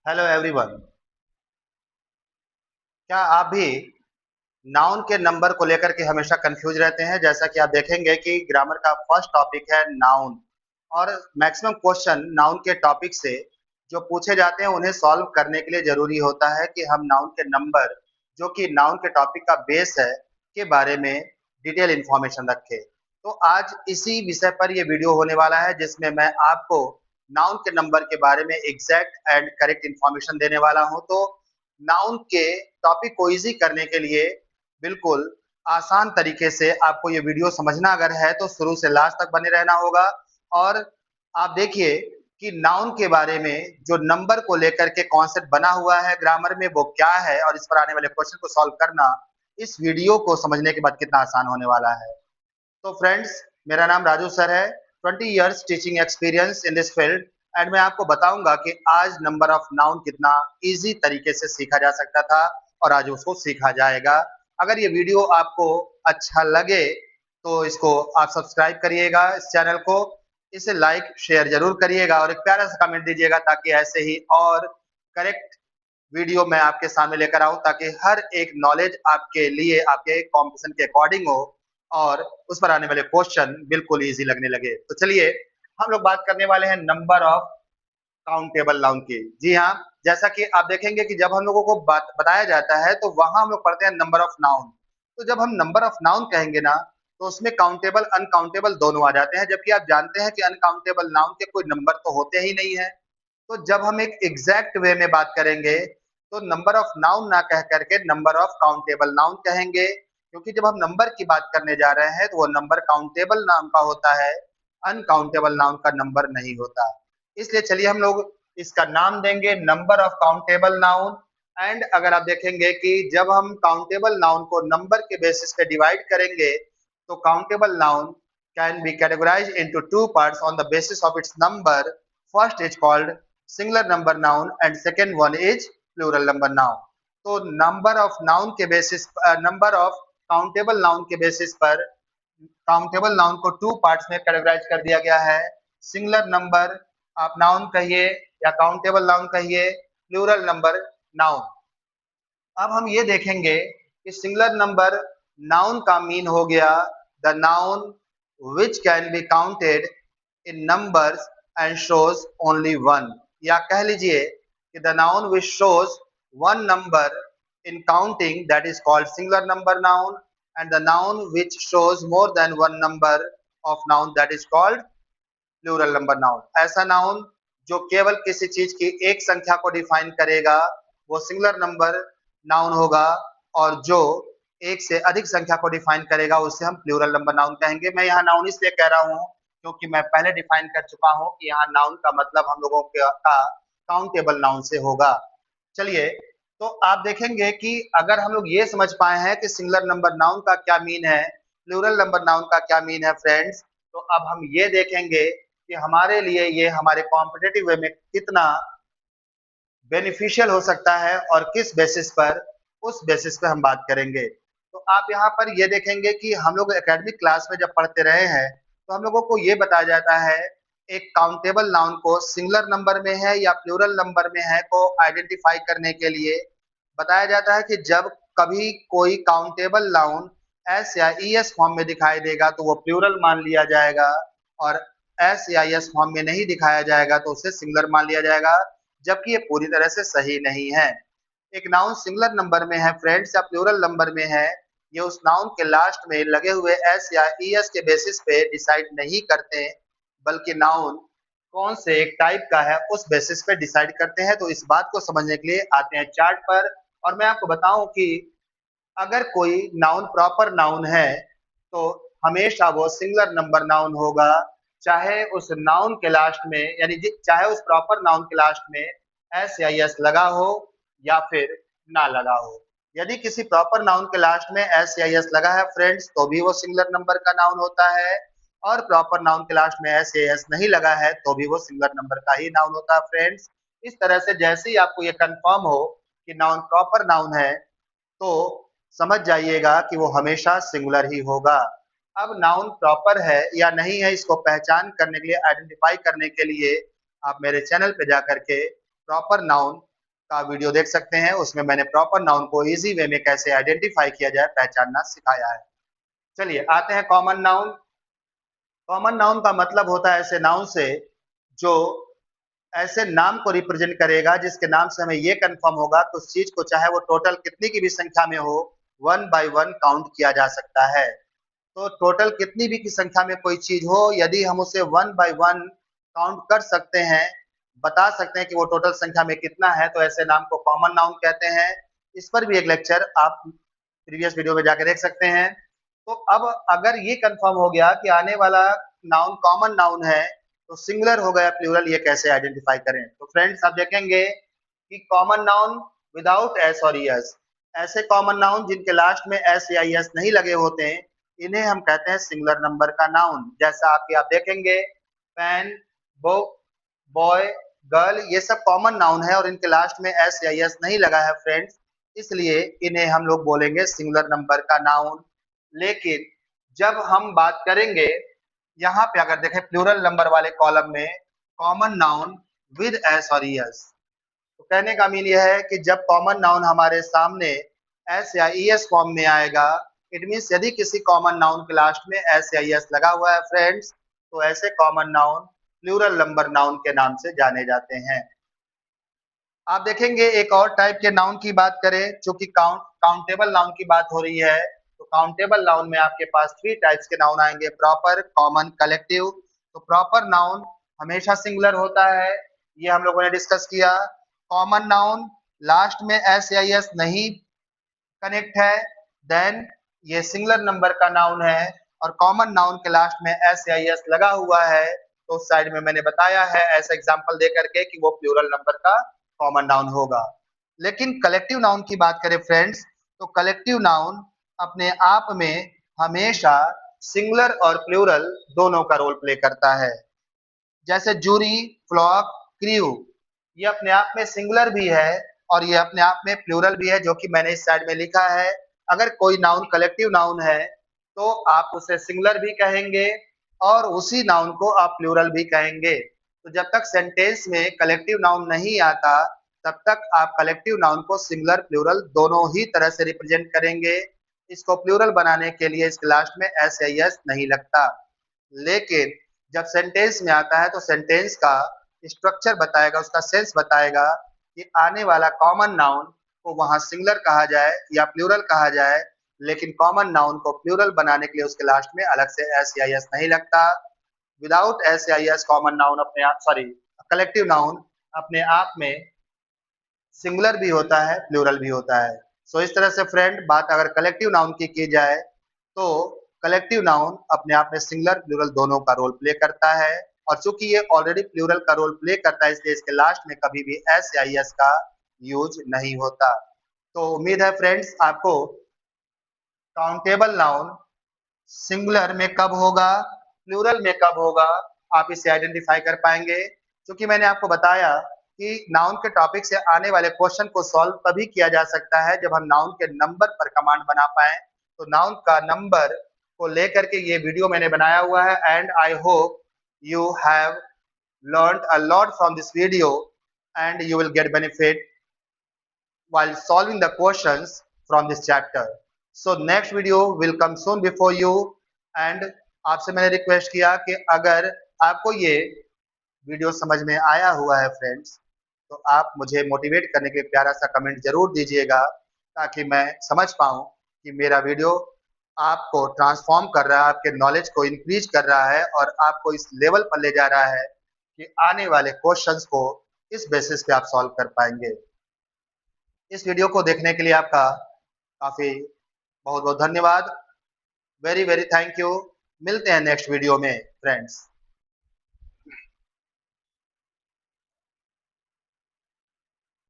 Hello everyone. क्या आप भी नाउन के नंबर को लेकर के हमेशा कंफ्यूज रहते हैं? जैसा कि आप देखेंगे कि ग्रामर का फर्स्ट टॉपिक है नाउन, और मैक्सिमम क्वेश्चन नाउन के टॉपिक से जो पूछे जाते हैं उन्हें सॉल्व करने के लिए जरूरी होता है कि हम नाउन के नंबर, जो कि नाउन के टॉपिक का बेस है, के बारे में डिटेल इंफॉर्मेशन रखें। तो आज इसी विषय पर यह वीडियो होने वाला है, जिसमें मैं आपको नाउन के नंबर के बारे में एग्जैक्ट एंड करेक्ट इंफॉर्मेशन देने वाला हूं। तो नाउन के टॉपिक को इजी करने के लिए बिल्कुल आसान तरीके से आपको ये वीडियो समझना अगर है तो शुरू से लास्ट तक बने रहना होगा। और आप देखिए कि नाउन के बारे में जो नंबर को लेकर के कॉन्सेप्ट बना हुआ है ग्रामर में वो क्या है, और इस पर आने वाले क्वेश्चन को सॉल्व करना इस वीडियो को समझने के बाद कितना आसान होने वाला है। तो फ्रेंड्स, मेरा नाम राजू सर है। 20 years teaching experience in this field, and मैं आपको बताऊंगा कि आज नंबर ऑफ नाउन कितना इजी तरीके से सीखा जा सकता था और आज उसको सीखा जाएगा। अगर ये वीडियो आपको अच्छा लगे तो इसको आप सब्सक्राइब करिएगा इस चैनल को, इसे लाइक शेयर जरूर करिएगा और एक प्यारा सा कमेंट दीजिएगा, ताकि ऐसे ही और करेक्ट वीडियो मैं आपके सामने लेकर आऊं, ताकि हर एक नॉलेज आपके लिए आपके कॉम्पिटिशन के अकॉर्डिंग हो और उस पर आने वाले क्वेश्चन बिल्कुल इजी लगने लगे। तो चलिए हम लोग बात करने वाले हैं नंबर ऑफ काउंटेबल नाउन की। जी हाँ, जैसा कि आप देखेंगे कि जब हम लोगों को बात बताया जाता है तो वहां हम लोग पढ़ते हैं नंबर ऑफ नाउन। तो जब हम नंबर ऑफ नाउन कहेंगे ना, तो उसमें काउंटेबल अनकाउंटेबल दोनों आ जाते हैं, जबकि आप जानते हैं कि अनकाउंटेबल नाउन के कोई नंबर तो होते ही नहीं है। तो जब हम एक एग्जैक्ट वे में बात करेंगे तो नंबर ऑफ नाउन ना कह करके नंबर ऑफ काउंटेबल नाउन कहेंगे, क्योंकि जब हम नंबर की बात करने जा रहे हैं तो वो नंबर काउंटेबल नाउन का होता है, अनकाउंटेबल नाउन का नंबर नहीं होता। इसलिए चलिए हम लोग इसका नाम देंगे number of countable noun. And अगर आप देखेंगे कि जब हम काउंटेबल नाउन को नंबर के बेसिस पे डिवाइड करेंगे तो countable noun can be categorized into two parts on the basis of its number. First is called singular number noun and second one is plural number noun. तो number of noun के basis, number of countable noun के basis पर countable noun को two parts में categorise कर दिया गया है। सिंगुलर नंबर आप नाउन कहिए या काउंटेबल नाउन कहिए, प्लूरल नंबर नाउन। अब हम ये देखेंगे कि सिंगुलर नंबर नाउन का मीन हो गया the noun which can be counted in numbers and shows only one, या कह लीजिए कि the noun which shows one number in counting, that is called singular number noun, and the noun which shows more than one number of noun, that is called plural number noun. ऐसा noun जो केवल किसी चीज की एक संख्या को define करेगा वो सिंगुलर नंबर नाउन होगा, और जो एक से अधिक संख्या को डिफाइन करेगा उसे हम प्लूरल नंबर नाउन कहेंगे। मैं यहाँ नाउन इसलिए कह रहा हूँ क्योंकि मैं पहले डिफाइन कर चुका हूँ कि यहाँ नाउन का मतलब हम लोगों का काउंटेबल नाउन से होगा। चलिए, तो आप देखेंगे कि अगर हम लोग ये समझ पाए हैं कि सिंगुलर नंबर नाउन का क्या मीन है, प्लूरल नंबर नाउन का क्या मीन है फ्रेंड्स, तो अब हम ये देखेंगे कि हमारे लिए ये हमारे कॉम्पिटेटिव वे में कितना बेनिफिशियल हो सकता है और किस बेसिस पर, उस बेसिस पे हम बात करेंगे। तो आप यहाँ पर ये देखेंगे कि हम लोग एकेडमिक क्लास में जब पढ़ते रहे हैं तो हम लोगों को ये बताया जाता है एक काउंटेबल नाउन को सिंगुलर नंबर में है या प्लूरल नंबर में है को आइडेंटिफाई करने के लिए बताया जाता है कि जब कभी कोई काउंटेबल नाउन एस या ई एस फॉर्म में दिखाई देगा तो वो प्लूरल मान लिया जाएगा, और एस या एस फॉर्म में नहीं दिखाया जाएगा तो उसे सिंगुलर मान लिया जाएगा, जबकि ये पूरी तरह से सही नहीं है। एक नाउन सिंगुलर नंबर में है फ्रेंड्स या प्लूरल नंबर में है, ये उस नाउन के लास्ट में लगे हुए एस या ई एस के बेसिस पे डिसाइड नहीं करते, बल्कि नाउन कौन से एक टाइप का है उस बेसिस पे डिसाइड करते हैं। तो इस बात को समझने के लिए आते हैं चार्ट पर, और मैं आपको बताऊं कि अगर कोई नाउन प्रॉपर नाउन है तो हमेशा वो सिंगुलर नंबर नाउन होगा, चाहे उस नाउन के लास्ट में, यानी चाहे उस प्रॉपर नाउन के लास्ट में एस या एस लगा हो या फिर ना लगा हो। यदि किसी प्रॉपर नाउन के लास्ट में एस या एस लगा है फ्रेंड्स तो भी वो सिंगुलर नंबर का नाउन होता है, और प्रॉपर नाउन के लास्ट में एस या एस नहीं लगा है तो भी वो सिंगुलर नंबर का ही नाउन होता है फ्रेंड्स। इस तरह से जैसे ही आपको ये कंफर्म हो कि नाउन प्रॉपर नाउन है तो समझ जाइएगा कि वो हमेशा सिंगुलर ही होगा। अब नाउन प्रॉपर है या नहीं है इसको पहचान करने के लिए, आइडेंटिफाई करने के लिए आप मेरे चैनल पे जाकर के प्रॉपर नाउन का वीडियो देख सकते हैं, उसमें मैंने प्रॉपर नाउन को इजी वे में कैसे आइडेंटिफाई किया जाए, पहचानना सिखाया है। चलिए आते हैं कॉमन नाउन। कॉमन नाउन का मतलब होता है ऐसे नाउन से जो ऐसे नाम को रिप्रेजेंट करेगा जिसके नाम से हमें ये कंफर्म होगा कि उस चीज को चाहे वो टोटल कितनी की भी संख्या में हो, वन बाय वन काउंट किया जा सकता है। तो टोटल कितनी भी की संख्या में कोई चीज हो, यदि हम उसे वन बाय वन काउंट कर सकते हैं, बता सकते हैं कि वो टोटल संख्या में कितना है, तो ऐसे नाम को कॉमन नाउन कहते हैं। इस पर भी एक लेक्चर आप प्रीवियस वीडियो में जाकर देख सकते हैं। तो अब अगर ये कंफर्म हो गया कि आने वाला नाउन कॉमन नाउन है, तो सिंगुलर हो गया प्लूरल ये कैसे आइडेंटिफाई करें। तो फ्रेंड्स आप देखेंगे कि कॉमन नाउन विदाउट एस और एस, ऐसे कॉमन नाउन जिनके लास्ट में एस या एस नहीं लगे होते हैं, इन्हें हम कहते हैं सिंगुलर नंबर का नाउन। जैसा आपके आप देखेंगे पेन, बुक, बॉय, गर्ल, ये सब कॉमन नाउन है और इनके लास्ट में एस या एस नहीं लगा है फ्रेंड्स, इसलिए इन्हें हम लोग बोलेंगे सिंगुलर नंबर का नाउन। लेकिन जब हम बात करेंगे यहाँ पे अगर देखें प्लूरल नंबर वाले कॉलम में कॉमन नाउन विद एस और एस, तो कहने का मीन यह है कि जब कॉमन नाउन हमारे सामने एस या एस फॉर्म में आएगा, इट मीन्स यदि किसी कॉमन नाउन के लास्ट में एस या एस लगा हुआ है फ्रेंड्स, तो ऐसे common noun plural number noun के नाम से जाने जाते हैं। आप देखेंगे एक और टाइप के नाउन की बात करें, चूंकि काउंटेबल नाउन की बात हो रही है, तो काउंटेबल नाउन में आपके पास थ्री टाइप्स के नाउन आएंगे, प्रॉपर, कॉमन, कलेक्टिव। तो प्रॉपर नाउन हमेशा सिंगुलर होता है, ये हम लोगों ने डिस्कस किया। कॉमन नाउन लास्ट में एस या एस नहीं कनेक्ट है, देन ये सिंगुलर नंबर का नाउन है। और कॉमन नाउन के लास्ट में एस या एस लगा हुआ है, तो उस साइड में मैंने बताया है ऐसा एग्जांपल दे करके कि वो प्लूरल नंबर का कॉमन नाउन होगा। लेकिन कलेक्टिव नाउन की बात करें फ्रेंड्स, तो कलेक्टिव नाउन अपने आप में हमेशा सिंगुलर और प्लूरल दोनों का रोल प्ले करता है। जैसे जूरी, फ्लॉक, क्रू, ये अपने आप में सिंगुलर भी है और ये अपने आप में प्लूरल भी है, जो कि मैंने इस साइड में लिखा है। अगर कोई नाउन कलेक्टिव नाउन है तो आप उसे सिंगुलर भी कहेंगे और उसी नाउन को आप प्लूरल भी कहेंगे। तो जब तक सेंटेंस में कलेक्टिव नाउन नहीं आता, तब तक आप कलेक्टिव नाउन को सिंगुलर प्लूरल दोनों ही तरह से रिप्रेजेंट करेंगे। इसको प्लूरल बनाने के लिए इसके लास्ट में एस या एस नहीं लगता। लेकिन जब सेंटेंस में आता है तो सेंटेंस का स्ट्रक्चर बताएगा, उसका सेंस बताएगा कि आने वाला कॉमन नाउन को वहां सिंगुलर कहा जाए या प्लूरल कहा जाए। लेकिन कॉमन नाउन को प्लूरल बनाने के लिए उसके लास्ट में अलग से एस या एस नहीं लगता। विदाउट एस या एस कॉमन नाउन अपने आप, सॉरी, कलेक्टिव नाउन अपने आप में सिंगुलर भी होता है, प्लूरल भी होता है। सो इस तरह से फ्रेंड बात अगर कलेक्टिव नाउन की जाए, तो कलेक्टिव नाउन अपने आप में सिंगुलर प्लूरल दोनों का रोल प्ले करता है। और चूंकि ये ऑलरेडी प्लूरल का रोल प्ले करता है, इसलिए इसके लास्ट में कभी भी एस या एस का यूज नहीं होता। तो उम्मीद है फ्रेंड्स आपको काउंटेबल नाउन सिंगुलर में कब होगा, प्लूरल में कब होगा, आप इसे आइडेंटिफाई कर पाएंगे। क्योंकि मैंने आपको बताया कि नाउन के टॉपिक से आने वाले क्वेश्चन को सॉल्व तभी किया जा सकता है जब हम नाउन के नंबर पर कमांड बना पाए। तो नाउन का नंबर को लेकर के ये वीडियो मैंने बनाया हुआ है, and I hope you have learned a lot from this video and you will get benefit while solving the questions from this chapter. So next video will come soon before you, and आपसे मैंने request किया कि अगर आपको ये video समझ में आया हुआ है फ्रेंड्स, तो आप मुझे मोटिवेट करने के लिए प्यारा सा कमेंट जरूर दीजिएगा, ताकि मैं समझ पाऊँ कि मेरा वीडियो आपको ट्रांसफॉर्म कर रहा है, आपके नॉलेज को इंक्रीज कर रहा है और आपको इस लेवल पर ले जा रहा है कि आने वाले क्वेश्चंस को इस बेसिस पे आप सॉल्व कर पाएंगे। इस वीडियो को देखने के लिए आपका काफी बहुत बहुत धन्यवाद। Very very thank you. मिलते हैं नेक्स्ट वीडियो में फ्रेंड्स।